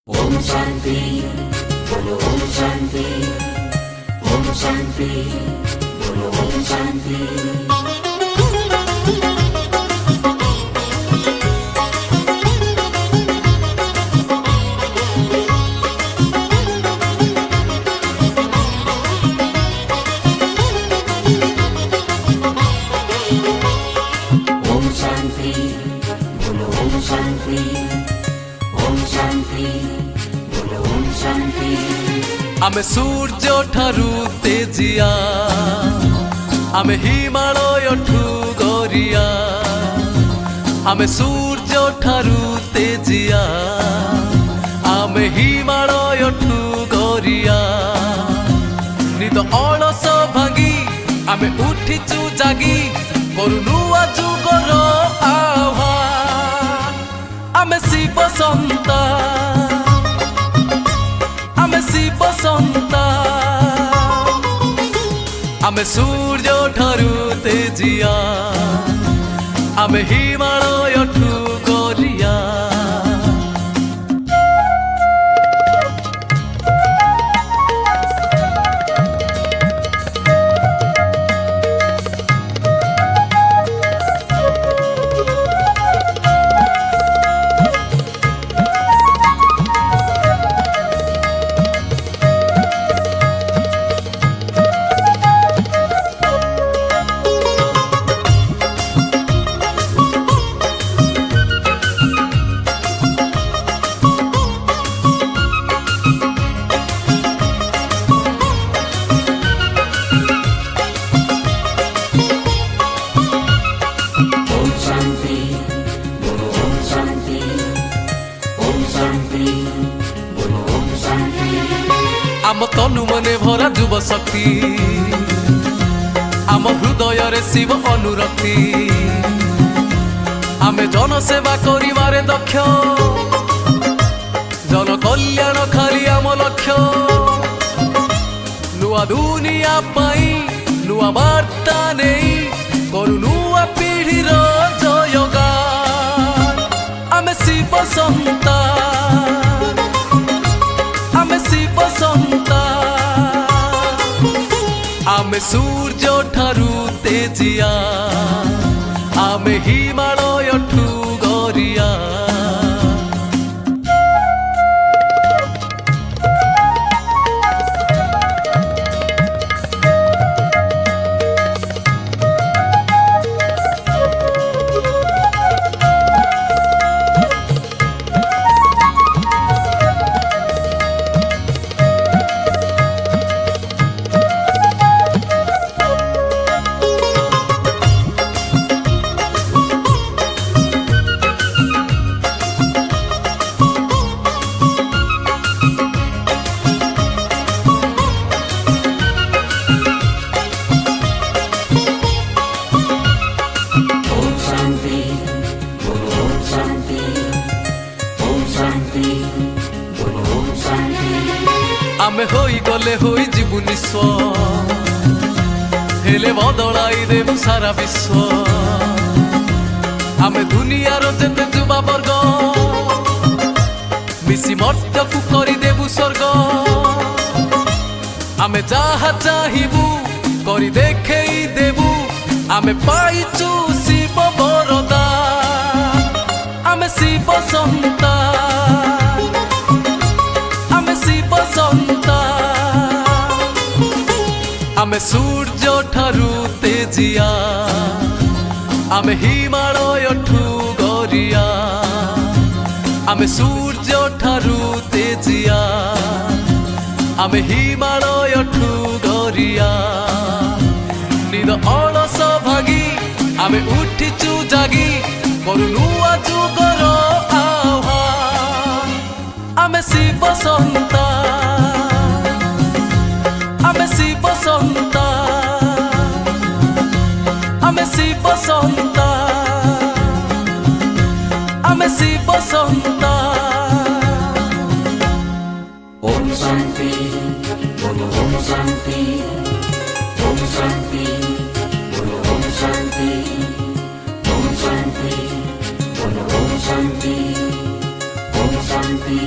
ओम शांति बोलो ओम शांति ओम शांति बोलो ओम शांति। ओम शांति बोलो ओम शांति ओम शांति बोलो ओम शांति। आमे सूर्य ठारू तेजिया आमे हिमालय ठू गरिया आमे सूर्य ठारू तेजिया आमे हिमालय ठू गरिया निद अलस भांगी आमे उठिचु जागी करू नुआ जुगर आह्वान आमे शिव सन्तान आमे शिव सन्तान आमे सूर्य ठारू तेजिया आमे हिमालय ठू गरिया। आम तनु मने भरा जुव शक्ति आम हृदय रे शिव अनुरक्ति आमे जनसेवा करिवारे दक्ष जन कल्याण खाली आम लक्ष्य नुआ दुनिया पाई नुआ वार्ता नहीं करू नुआ पीढ़ीर जयगान आमे शिव सन्तान आमे शिव सन्तान आमे सूर्य ठारू तेजिया आमे हिमालय ठू गरिया। आमे होई गले होई जीवु निस्व हेले बदलाई देबु सारा विश्व आमे दुनियार जेते जुवा वर्ग मिसी मर्त्य को करी देबु स्वर्ग आमे जाहा चाहिबु करी देखेई देबु आमे पाइचु शिव वरदान आमे शिव सन्तान आमे शिव सन्तान आमे सूर्य ठारू तेजिया आमे हिमालय ठू गरिया आमे सूर्य ठारू तेजिया आमे हिमालय ठू गरिया निद अलस भागी आमे उठिचु जागी करू नुआ जुगर आह्वान आमे शिव सन्तान आमे शिव सन्तान आमे शिव सन्तान आमे शिव सन्तान। ओम शांति बोलो ओम शांति ओम शांति बोलो ओम शांति ओम शांति बोलो ओम शांति ओम शांति।